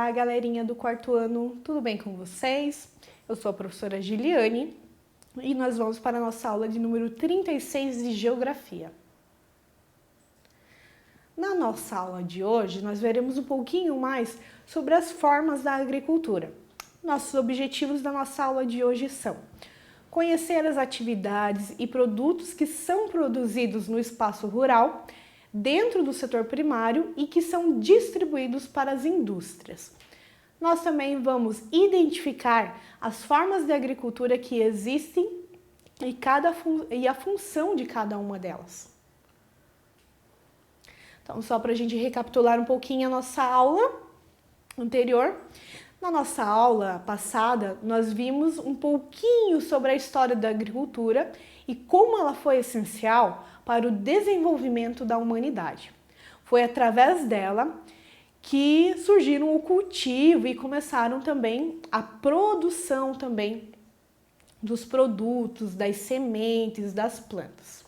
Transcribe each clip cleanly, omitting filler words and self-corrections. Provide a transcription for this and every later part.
Olá, galerinha do quarto ano, tudo bem com vocês? Eu sou a professora Giliane e nós vamos para a nossa aula de número 36 de Geografia. Na nossa aula de hoje, nós veremos um pouquinho mais sobre as formas da agricultura. Nossos objetivos da nossa aula de hoje são conhecer as atividades e produtos que são produzidos no espaço rural, dentro do setor primário e que são distribuídos para as indústrias. Nós também vamos identificar as formas de agricultura que existem e a função de cada uma delas. Então, só para a gente recapitular um pouquinho a nossa aula anterior. Na nossa aula passada, nós vimos um pouquinho sobre a história da agricultura e como ela foi essencial para o desenvolvimento da humanidade. Foi através dela que surgiram o cultivo e começaram também a produção também dos produtos, das sementes, das plantas.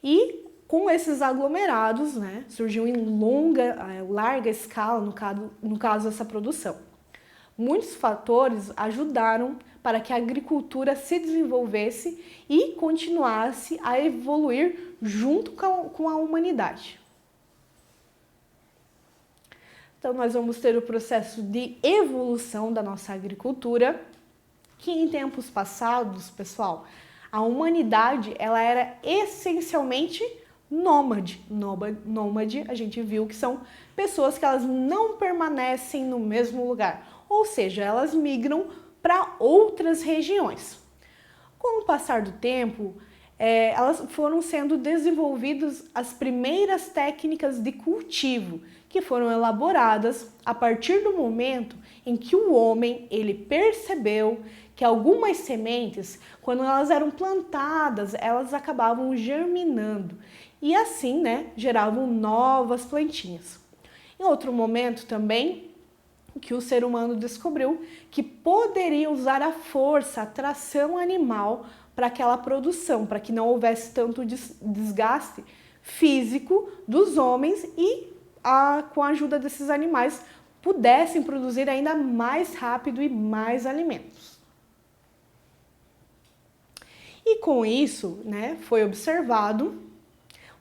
E com esses aglomerados, surgiu em larga escala, no caso essa produção. Muitos fatores ajudaram para que a agricultura se desenvolvesse e continuasse a evoluir junto com a humanidade. Então, nós vamos ter o processo de evolução da nossa agricultura, que em tempos passados, pessoal, a humanidade ela era essencialmente nômade. Nômade, a gente viu que são pessoas que elas não permanecem no mesmo lugar. Ou seja, elas migram para outras regiões. Com o passar do tempo, elas foram sendo desenvolvidas as primeiras técnicas de cultivo, que foram elaboradas a partir do momento em que o homem ele percebeu que algumas sementes, quando elas eram plantadas, elas acabavam germinando e assim, geravam novas plantinhas. Em outro momento também, que o ser humano descobriu que poderia usar a força, a tração animal para aquela produção, para que não houvesse tanto desgaste físico dos homens e com a ajuda desses animais pudessem produzir ainda mais rápido e mais alimentos. E com isso, foi observado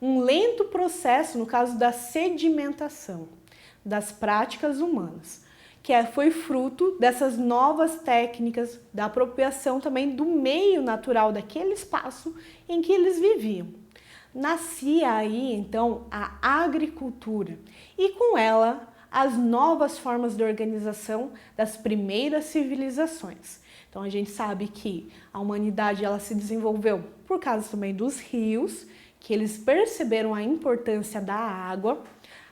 um lento processo, no caso da sedimentação das práticas humanas, que foi fruto dessas novas técnicas, da apropriação também do meio natural daquele espaço em que eles viviam. Nascia aí, então, a agricultura e com ela as novas formas de organização das primeiras civilizações. Então, a gente sabe que a humanidade ela se desenvolveu por causa também dos rios, que eles perceberam a importância da água,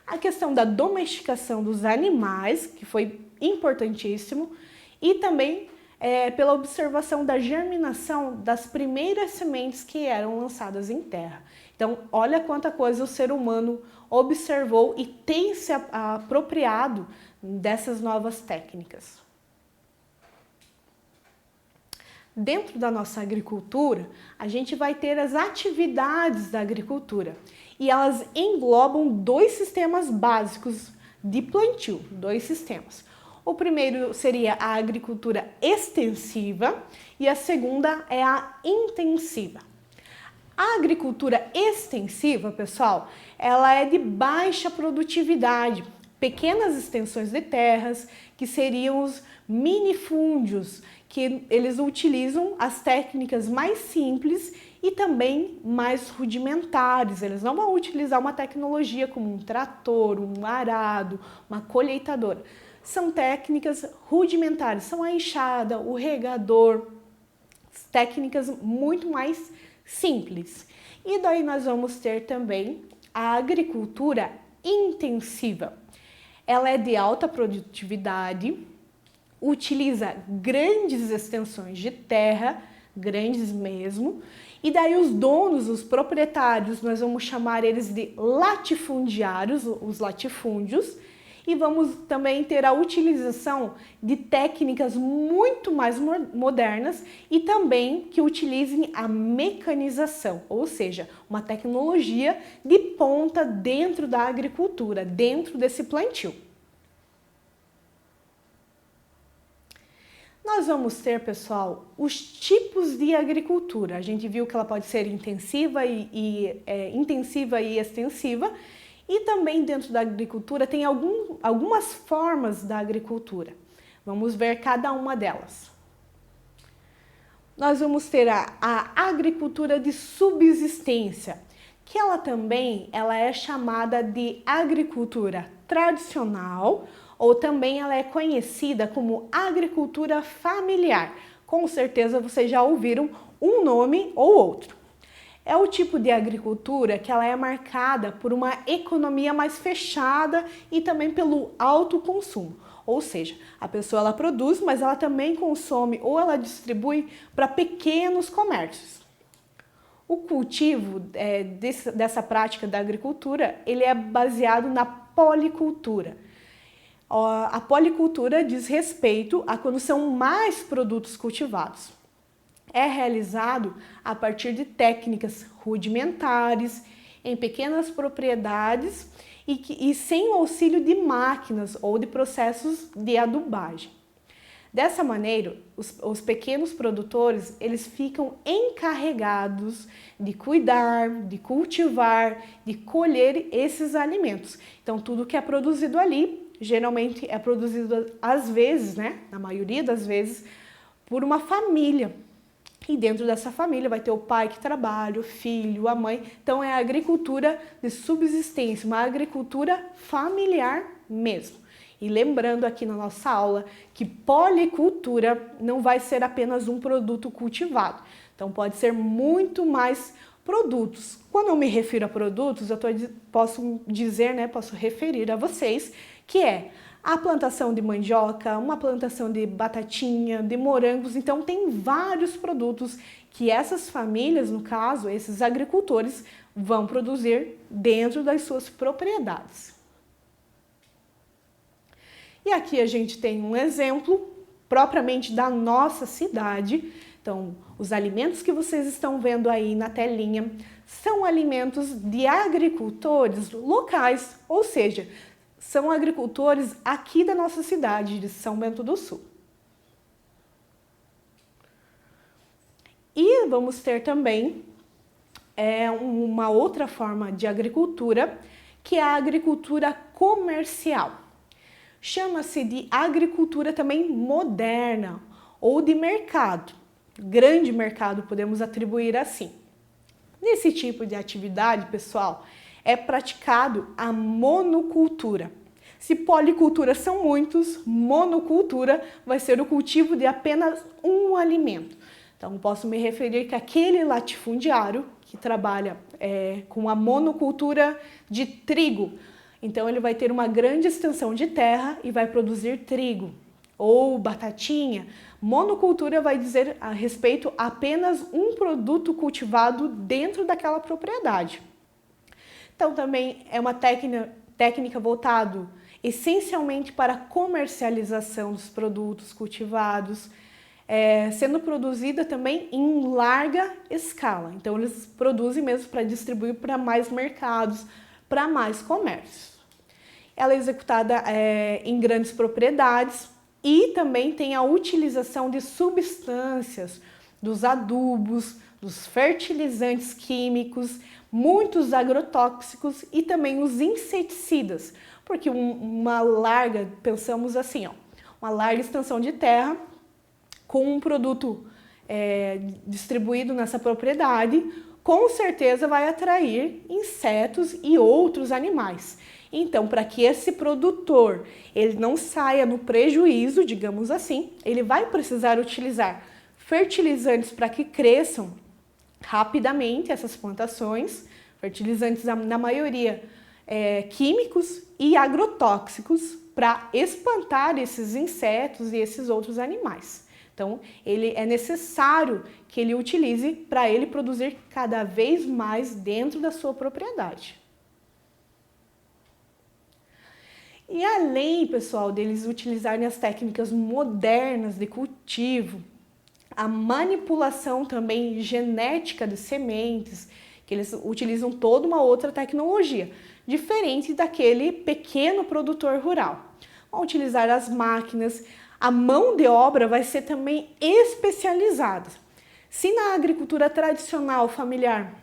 a questão da domesticação dos animais, que foi importantíssimo, e também pela observação da germinação das primeiras sementes que eram lançadas em terra. Então, olha quanta coisa o ser humano observou e tem se apropriado dessas novas técnicas. Dentro da nossa agricultura, a gente vai ter as atividades da agricultura e elas englobam dois sistemas básicos de plantio, dois sistemas. O primeiro seria a agricultura extensiva e a segunda é a intensiva. A agricultura extensiva, pessoal, ela é de baixa produtividade, pequenas extensões de terras, que seriam os minifúndios, que eles utilizam as técnicas mais simples e também mais rudimentares. Eles não vão utilizar uma tecnologia como um trator, um arado, uma colheitadora. São técnicas rudimentares, são a enxada, o regador, técnicas muito mais simples. E daí nós vamos ter também a agricultura intensiva. Ela é de alta produtividade, utiliza grandes extensões de terra, grandes mesmo, e daí os donos, os proprietários, nós vamos chamar eles de latifundiários, os latifúndios, e vamos também ter a utilização de técnicas muito mais modernas e também que utilizem a mecanização, ou seja, uma tecnologia de ponta dentro da agricultura, dentro desse plantio. Nós vamos ter, pessoal, os tipos de agricultura. A gente viu que ela pode ser intensiva e extensiva, e também dentro da agricultura tem algumas formas da agricultura. Vamos ver cada uma delas. Nós vamos ter a agricultura de subsistência, que ela é chamada de agricultura tradicional, ou também ela é conhecida como agricultura familiar. Com certeza vocês já ouviram um nome ou outro. É o tipo de agricultura que ela é marcada por uma economia mais fechada e também pelo alto consumo. Ou seja, a pessoa ela produz, mas ela também consome ou ela distribui para pequenos comércios. O cultivo dessa prática da agricultura, ele é baseado na policultura. A policultura diz respeito a quando são mais produtos cultivados. É realizado a partir de técnicas rudimentares, em pequenas propriedades e sem o auxílio de máquinas ou de processos de adubagem. Dessa maneira, os pequenos produtores, eles ficam encarregados de cuidar, de cultivar, de colher esses alimentos. Então, tudo que é produzido ali, geralmente é produzido às vezes, na maioria das vezes, por uma família. E dentro dessa família vai ter o pai que trabalha, o filho, a mãe. Então é a agricultura de subsistência, uma agricultura familiar mesmo. E lembrando aqui na nossa aula que policultura não vai ser apenas um produto cultivado. Então pode ser muito mais produtos. Quando eu me refiro a produtos, posso referir a vocês que é a plantação de mandioca, uma plantação de batatinha, de morangos. Então tem vários produtos que essas famílias, no caso, esses agricultores, vão produzir dentro das suas propriedades. E aqui a gente tem um exemplo propriamente da nossa cidade. Então, os alimentos que vocês estão vendo aí na telinha são alimentos de agricultores locais, ou seja, são agricultores aqui da nossa cidade de São Bento do Sul. E vamos ter também uma outra forma de agricultura, que é a agricultura comercial. Chama-se de agricultura também moderna ou de mercado. Grande mercado, podemos atribuir assim. Nesse tipo de atividade, pessoal, é praticado a monocultura. Se policultura são muitos, monocultura vai ser o cultivo de apenas um alimento. Então, posso me referir que aquele latifundiário que trabalha com a monocultura de trigo, então ele vai ter uma grande extensão de terra e vai produzir trigo ou batatinha. Monocultura vai dizer a respeito a apenas um produto cultivado dentro daquela propriedade. Então, também é uma técnica voltada essencialmente para a comercialização dos produtos cultivados, sendo produzida também em larga escala. Então, eles produzem mesmo para distribuir para mais mercados, para mais comércios. Ela é executada em grandes propriedades e também tem a utilização de substâncias, dos adubos, dos fertilizantes químicos, muitos agrotóxicos e também os inseticidas, porque pensamos assim, uma larga extensão de terra com um produto distribuído nessa propriedade, com certeza vai atrair insetos e outros animais. Então, para que esse produtor ele não saia no prejuízo, digamos assim, ele vai precisar utilizar fertilizantes para que cresçam rapidamente essas plantações, fertilizantes na maioria químicos e agrotóxicos para espantar esses insetos e esses outros animais. Então, é necessário que ele utilize para ele produzir cada vez mais dentro da sua propriedade. E além, pessoal, deles utilizarem as técnicas modernas de cultivo, a manipulação também genética de sementes, que eles utilizam toda uma outra tecnologia, diferente daquele pequeno produtor rural. Vão utilizar as máquinas, A mão de obra vai ser também especializada. Se na agricultura tradicional familiar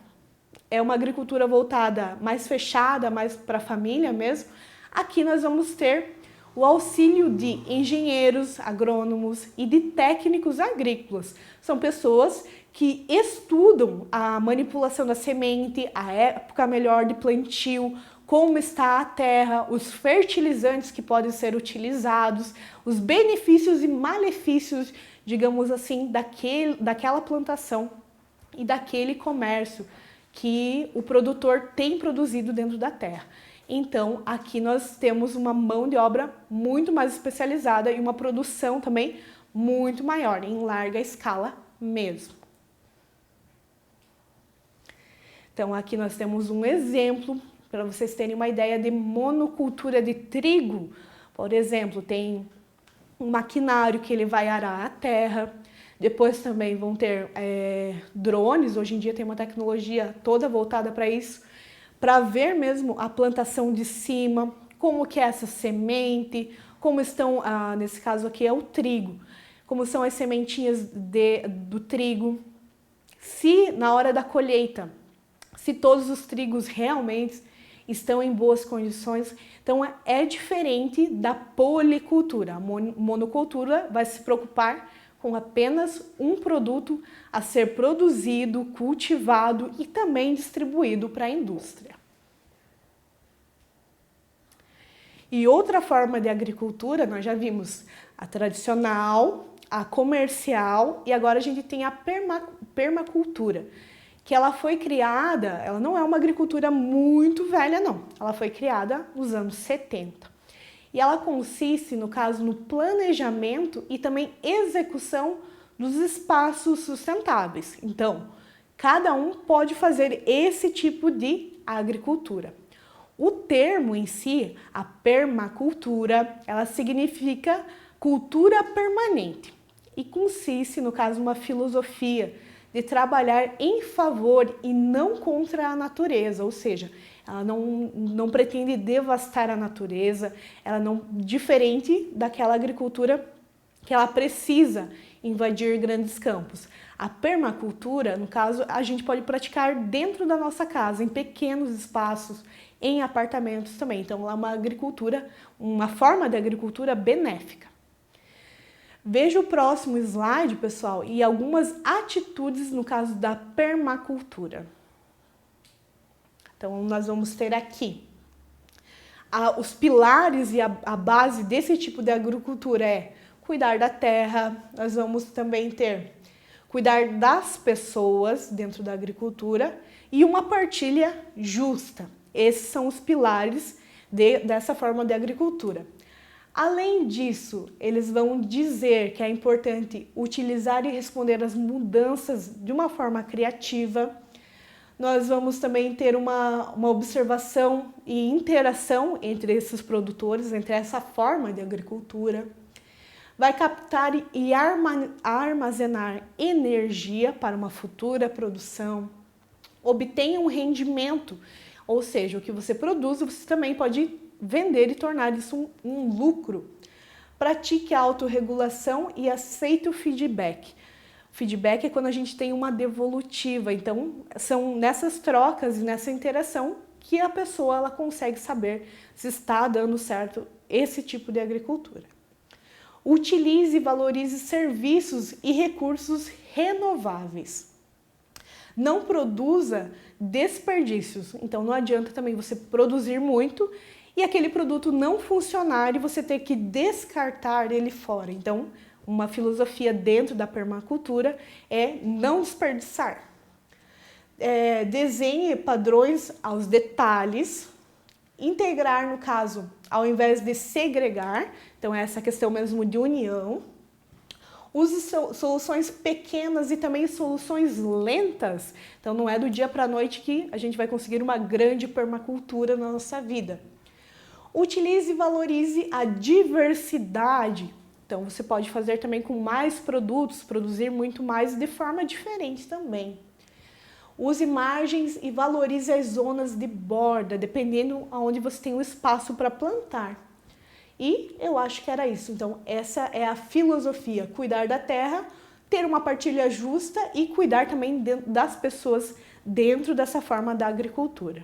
é uma agricultura voltada mais fechada, mais para a família mesmo, aqui nós vamos ter o auxílio de engenheiros, agrônomos e de técnicos agrícolas. São pessoas que estudam a manipulação da semente, a época melhor de plantio, como está a terra, os fertilizantes que podem ser utilizados, os benefícios e malefícios, digamos assim, daquela plantação e daquele comércio que o produtor tem produzido dentro da terra. Então, aqui nós temos uma mão de obra muito mais especializada e uma produção também muito maior, em larga escala mesmo. Então, aqui nós temos um exemplo para vocês terem uma ideia de monocultura de trigo. Por exemplo, tem um maquinário que ele vai arar a terra. Depois também vão ter drones, hoje em dia tem uma tecnologia toda voltada para isso, para ver mesmo a plantação de cima, como que é essa semente, como estão, nesse caso aqui é o trigo, como são as sementinhas do trigo, se na hora da colheita, se todos os trigos realmente estão em boas condições. Então é diferente da policultura. A monocultura vai se preocupar com apenas um produto a ser produzido, cultivado e também distribuído para a indústria. E outra forma de agricultura, nós já vimos a tradicional, a comercial e agora a gente tem a permacultura, que ela foi criada, ela não é uma agricultura muito velha não, ela foi criada nos anos 70. E ela consiste, no caso, no planejamento e também execução dos espaços sustentáveis. Então, cada um pode fazer esse tipo de agricultura. O termo em si, a permacultura, ela significa cultura permanente e consiste, no caso, uma filosofia de trabalhar em favor e não contra a natureza, ou seja, ela não pretende devastar a natureza, ela não, diferente daquela agricultura que ela precisa invadir grandes campos. A permacultura, no caso, a gente pode praticar dentro da nossa casa, em pequenos espaços, em apartamentos também. Então, ela é uma agricultura, uma forma de agricultura benéfica. Veja o próximo slide, pessoal, e algumas atitudes no caso da permacultura. Então, nós vamos ter aqui os pilares e a base desse tipo de agricultura é cuidar da terra, nós vamos também ter cuidar das pessoas dentro da agricultura e uma partilha justa. Esses são os pilares dessa forma de agricultura. Além disso, eles vão dizer que é importante utilizar e responder às mudanças de uma forma criativa. Nós vamos também ter uma observação e interação entre esses produtores, entre essa forma de agricultura. Vai captar e armazenar energia para uma futura produção. Obtenha um rendimento, ou seja, o que você produz, você também pode vender e tornar isso um lucro. Pratique a autorregulação e aceite o feedback. O feedback é quando a gente tem uma devolutiva, então são nessas trocas e nessa interação que a pessoa ela consegue saber se está dando certo esse tipo de agricultura. Utilize e valorize serviços e recursos renováveis. Não produza desperdícios, então não adianta também você produzir muito e aquele produto não funcionar e você ter que descartar ele fora. Então, uma filosofia dentro da permacultura é não desperdiçar. Desenhe padrões aos detalhes, integrar, no caso, ao invés de segregar, então é essa questão mesmo de união. Use soluções pequenas e também soluções lentas, então não é do dia para a noite que a gente vai conseguir uma grande permacultura na nossa vida. Utilize e valorize a diversidade. Então, você pode fazer também com mais produtos, produzir muito mais de forma diferente também. Use margens e valorize as zonas de borda, dependendo aonde você tem um espaço para plantar. E eu acho que era isso. Então, essa é a filosofia: cuidar da terra, ter uma partilha justa e cuidar também das pessoas dentro dessa forma da agricultura.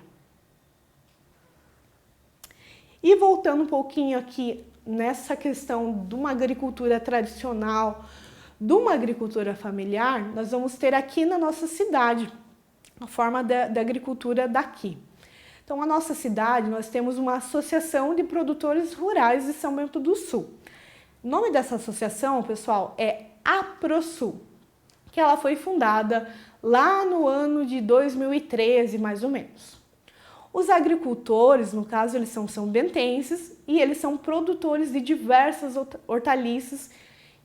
E voltando um pouquinho aqui nessa questão de uma agricultura tradicional, de uma agricultura familiar, nós vamos ter aqui na nossa cidade a forma da agricultura daqui. Então, a nossa cidade, nós temos uma associação de produtores rurais de São Bento do Sul. O nome dessa associação, pessoal, é APROSUL, que ela foi fundada lá no ano de 2013, mais ou menos. Os agricultores, no caso, eles são são-bentenses e eles são produtores de diversas hortaliças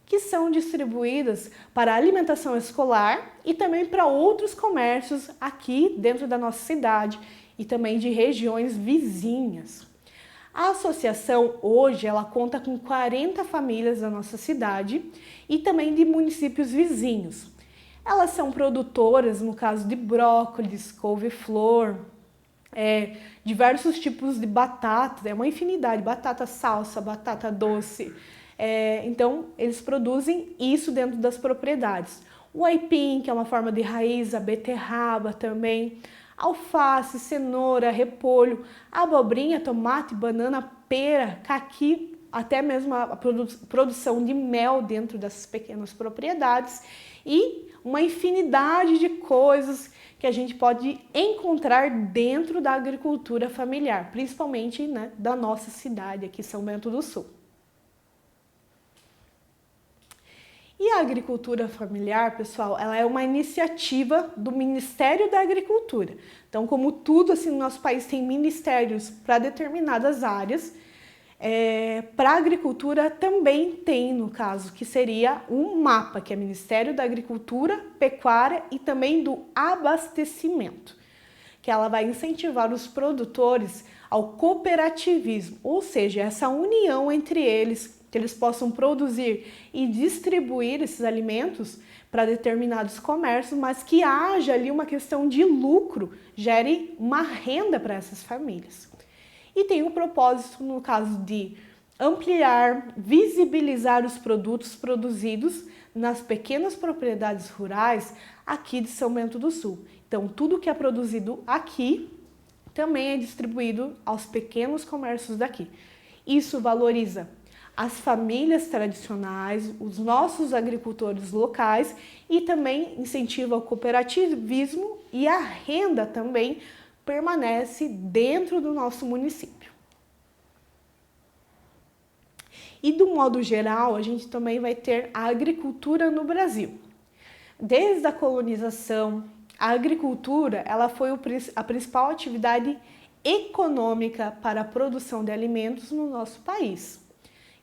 que são distribuídas para alimentação escolar e também para outros comércios aqui dentro da nossa cidade e também de regiões vizinhas. A associação hoje ela conta com 40 famílias da nossa cidade e também de municípios vizinhos. Elas são produtoras, no caso de brócolis, couve-flor, diversos tipos de batata, uma infinidade, batata salsa, batata doce. Então, eles produzem isso dentro das propriedades. O aipim, que é uma forma de raiz, a beterraba também, alface, cenoura, repolho, abobrinha, tomate, banana, pera, caqui, até mesmo a produção de mel dentro dessas pequenas propriedades e uma infinidade de coisas que a gente pode encontrar dentro da agricultura familiar, principalmente, né, da nossa cidade aqui, São Bento do Sul. E a agricultura familiar, pessoal, ela é uma iniciativa do Ministério da Agricultura. Então, como tudo assim no nosso país tem ministérios para determinadas áreas, para a agricultura também tem, no caso, que seria um MAPA, que é Ministério da Agricultura, Pecuária e também do Abastecimento, que ela vai incentivar os produtores ao cooperativismo, ou seja, essa união entre eles, que eles possam produzir e distribuir esses alimentos para determinados comércios, mas que haja ali uma questão de lucro, gere uma renda para essas famílias. E tem o propósito, no caso, de ampliar, visibilizar os produtos produzidos nas pequenas propriedades rurais aqui de São Bento do Sul. Então, tudo que é produzido aqui também é distribuído aos pequenos comércios daqui. Isso valoriza as famílias tradicionais, os nossos agricultores locais e também incentiva o cooperativismo e a renda também permanece dentro do nosso município. E do modo geral, a gente também vai ter a agricultura no Brasil. Desde a colonização, a agricultura ela foi a principal atividade econômica para a produção de alimentos no nosso país.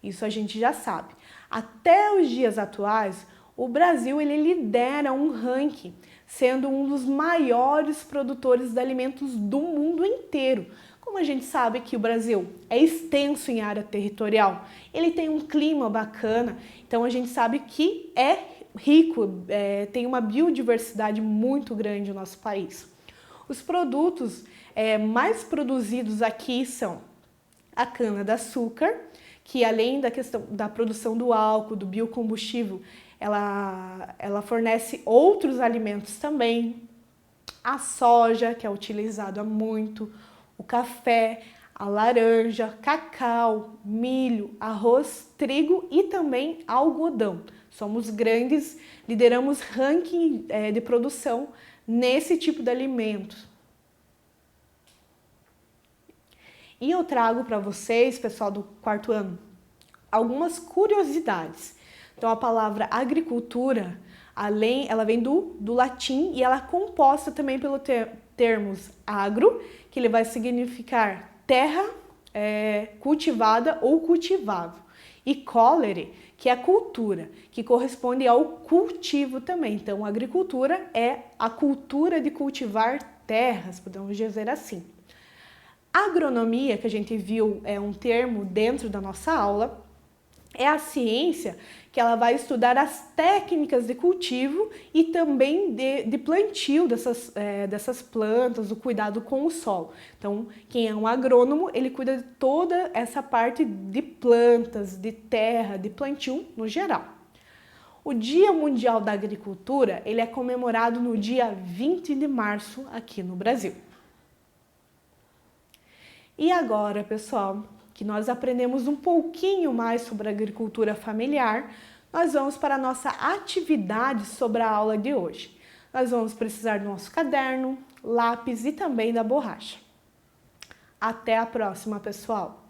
Isso a gente já sabe. Até os dias atuais, o Brasil ele lidera um ranking, sendo um dos maiores produtores de alimentos do mundo inteiro. Como a gente sabe que o Brasil é extenso em área territorial, ele tem um clima bacana, então a gente sabe que é rico, tem uma biodiversidade muito grande no nosso país. Os produtos mais produzidos aqui são a cana-de-açúcar, que além da questão da produção do álcool, do biocombustível, ela fornece outros alimentos também. A soja, que é utilizada muito, o café, a laranja, cacau, milho, arroz, trigo e também algodão. Somos grandes, lideramos ranking de produção nesse tipo de alimento. E eu trago para vocês, pessoal do quarto ano, algumas curiosidades. Então, a palavra agricultura, ela vem do latim e ela é composta também pelos termos agro, que ele vai significar terra cultivada ou cultivável, e colere, que é a cultura, que corresponde ao cultivo também. Então, a agricultura é a cultura de cultivar terras, podemos dizer assim. Agronomia, que a gente viu é um termo dentro da nossa aula, é a ciência que ela vai estudar as técnicas de cultivo e também de plantio dessas plantas, o cuidado com o solo. Então, quem é um agrônomo, ele cuida de toda essa parte de plantas, de terra, de plantio no geral. O Dia Mundial da Agricultura, ele é comemorado no dia 20 de março aqui no Brasil. E agora, pessoal, que nós aprendemos um pouquinho mais sobre a agricultura familiar, nós vamos para a nossa atividade sobre a aula de hoje. Nós vamos precisar do nosso caderno, lápis e também da borracha. Até a próxima, pessoal!